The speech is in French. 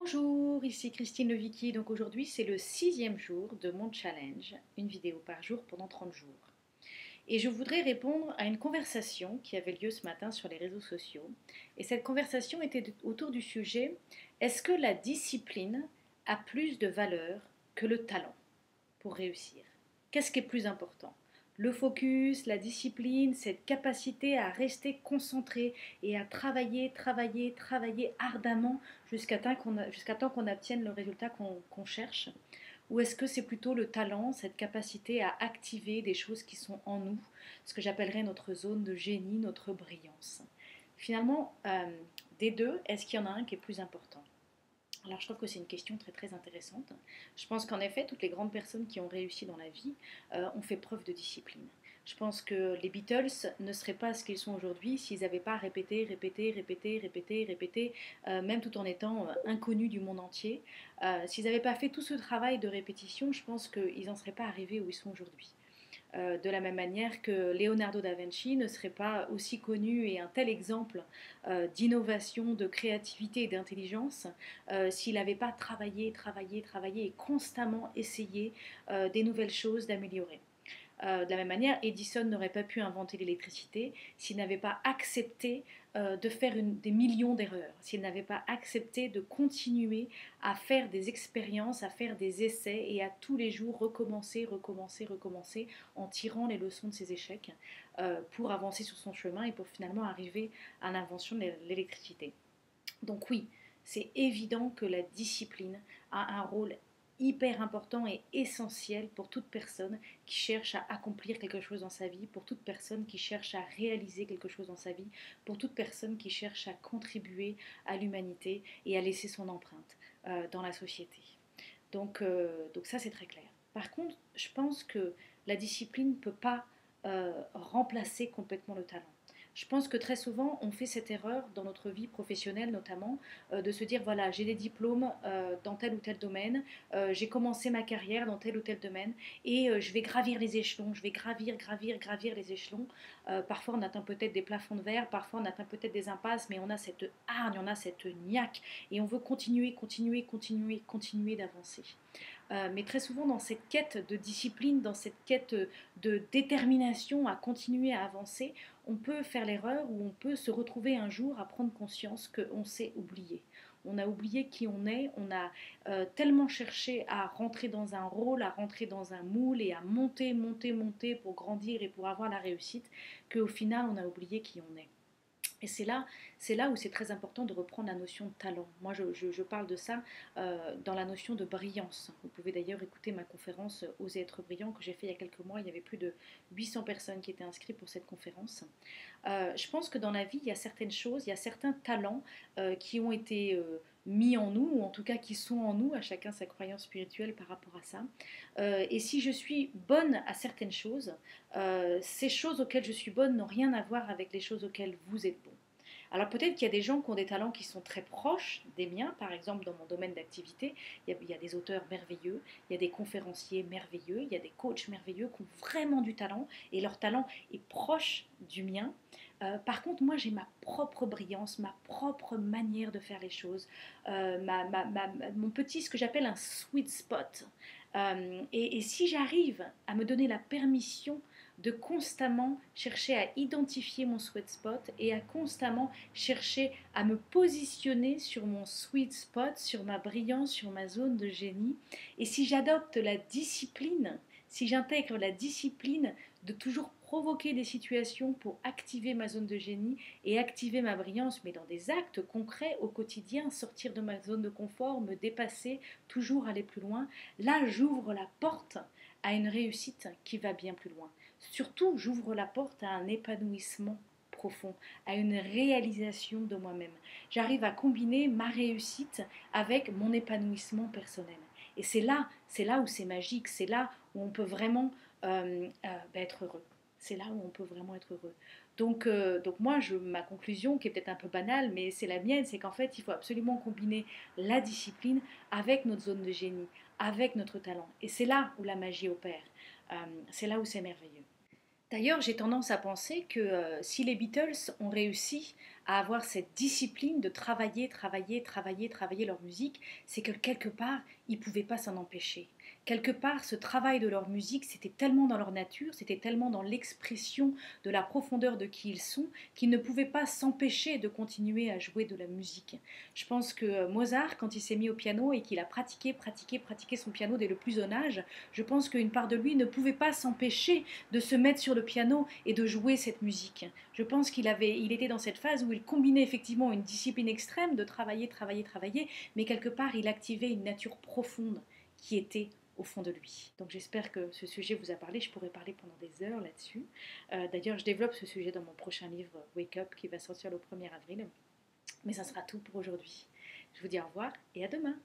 Bonjour, ici Christine Levicky. Donc aujourd'hui, c'est le 6e jour de mon challenge, une vidéo par jour pendant 30 jours. Et je voudrais répondre à une conversation qui avait lieu ce matin sur les réseaux sociaux. Et cette conversation était autour du sujet: est-ce que la discipline a plus de valeur que le talent pour réussir? Qu'est-ce qui est plus important? Le focus, la discipline, cette capacité à rester concentré et à travailler, travailler, travailler ardemment jusqu'à temps qu'on obtienne le résultat qu'on cherche? Ou est-ce que c'est plutôt le talent, cette capacité à activer des choses qui sont en nous, ce que j'appellerais notre zone de génie, notre brillance? Finalement, des deux, est-ce qu'il y en a un qui est plus important? Alors je trouve que c'est une question très très intéressante. Je pense qu'en effet, toutes les grandes personnes qui ont réussi dans la vie ont fait preuve de discipline. Je pense que les Beatles ne seraient pas ce qu'ils sont aujourd'hui s'ils n'avaient pas répété, répété, répété, répété, répété, même tout en étant inconnus du monde entier. S'ils n'avaient pas fait tout ce travail de répétition, je pense qu'ils n'en seraient pas arrivés où ils sont aujourd'hui. De la même manière que Leonardo da Vinci ne serait pas aussi connu et un tel exemple d'innovation, de créativité et d'intelligence s'il n'avait pas travaillé, travaillé, travaillé et constamment essayé des nouvelles choses, d'améliorer. De la même manière, Edison n'aurait pas pu inventer l'électricité s'il n'avait pas accepté de faire des millions d'erreurs, s'il n'avait pas accepté de continuer à faire des expériences, à faire des essais et à tous les jours recommencer, recommencer, recommencer en tirant les leçons de ses échecs pour avancer sur son chemin et pour finalement arriver à l'invention de l'électricité. Donc oui, c'est évident que la discipline a un rôle hyper important et essentiel pour toute personne qui cherche à accomplir quelque chose dans sa vie, pour toute personne qui cherche à réaliser quelque chose dans sa vie, pour toute personne qui cherche à contribuer à l'humanité et à laisser son empreinte dans la société. Donc ça c'est très clair. Par contre, je pense que la discipline ne peut pas remplacer complètement le talent. Je pense que très souvent, on fait cette erreur dans notre vie professionnelle notamment, de se dire, voilà, j'ai des diplômes dans tel ou tel domaine, j'ai commencé ma carrière dans tel ou tel domaine, et je vais gravir les échelons, je vais gravir, gravir, gravir les échelons. Parfois, on atteint peut-être des plafonds de verre, parfois on atteint peut-être des impasses, mais on a cette hargne, on a cette niaque, et on veut continuer, continuer, continuer, continuer d'avancer. Mais très souvent dans cette quête de discipline, dans cette quête de détermination à continuer à avancer, on peut faire l'erreur ou on peut se retrouver un jour à prendre conscience qu'on s'est oublié. On a oublié qui on est, on a tellement cherché à rentrer dans un rôle, à rentrer dans un moule et à monter, monter, monter pour grandir et pour avoir la réussite, qu'au final on a oublié qui on est. Et c'est là où c'est très important de reprendre la notion de talent. Moi, je parle de ça dans la notion de brillance. Vous pouvez d'ailleurs écouter ma conférence Oser être brillant que j'ai fait il y a quelques mois. Il y avait plus de 800 personnes qui étaient inscrites pour cette conférence. Je pense que dans la vie, il y a certaines choses, il y a certains talents qui ont été mis en nous, ou en tout cas qui sont en nous, à chacun sa croyance spirituelle par rapport à ça. Et si je suis bonne à certaines choses, ces choses auxquelles je suis bonne n'ont rien à voir avec les choses auxquelles vous êtes bon. Alors peut-être qu'il y a des gens qui ont des talents qui sont très proches des miens, par exemple dans mon domaine d'activité, il y a des auteurs merveilleux, il y a des conférenciers merveilleux, il y a des coachs merveilleux qui ont vraiment du talent et leur talent est proche du mien. Par contre, moi j'ai ma propre brillance, ma propre manière de faire les choses, mon petit, ce que j'appelle un sweet spot. Et si j'arrive à me donner la permission de constamment chercher à identifier mon sweet spot et à constamment chercher à me positionner sur mon sweet spot, sur ma brillance, sur ma zone de génie. Et si j'adopte la discipline, si j'intègre la discipline de toujours provoquer des situations pour activer ma zone de génie et activer ma brillance, mais dans des actes concrets au quotidien, sortir de ma zone de confort, me dépasser, toujours aller plus loin, là j'ouvre la porte à une réussite qui va bien plus loin. Surtout, j'ouvre la porte à un épanouissement profond, à une réalisation de moi-même. J'arrive à combiner ma réussite avec mon épanouissement personnel. Et c'est là où c'est magique, c'est là où on peut vraiment être heureux. C'est là où on peut vraiment être heureux. Donc moi, ma conclusion, qui est peut-être un peu banale, mais c'est la mienne, c'est qu'en fait, il faut absolument combiner la discipline avec notre zone de génie, avec notre talent. Et c'est là où la magie opère. C'est là où c'est merveilleux. D'ailleurs, j'ai tendance à penser que si les Beatles ont réussi à avoir cette discipline de travailler, travailler, travailler, travailler leur musique, c'est que quelque part, ils ne pouvaient pas s'en empêcher. Quelque part, ce travail de leur musique, c'était tellement dans leur nature, c'était tellement dans l'expression de la profondeur de qui ils sont, qu'ils ne pouvaient pas s'empêcher de continuer à jouer de la musique. Je pense que Mozart, quand il s'est mis au piano et qu'il a pratiqué, pratiqué, pratiqué son piano dès le plus jeune âge, je pense qu'une part de lui ne pouvait pas s'empêcher de se mettre sur le piano et de jouer cette musique. Je pense il était dans cette phase où il combinait effectivement une discipline extrême de travailler, travailler, travailler, mais quelque part il activait une nature profonde qui était au fond de lui. Donc j'espère que ce sujet vous a parlé, je pourrais parler pendant des heures là-dessus. D'ailleurs, je développe ce sujet dans mon prochain livre Wake Up qui va sortir le 1er avril. Mais ça sera tout pour aujourd'hui. Je vous dis au revoir et à demain.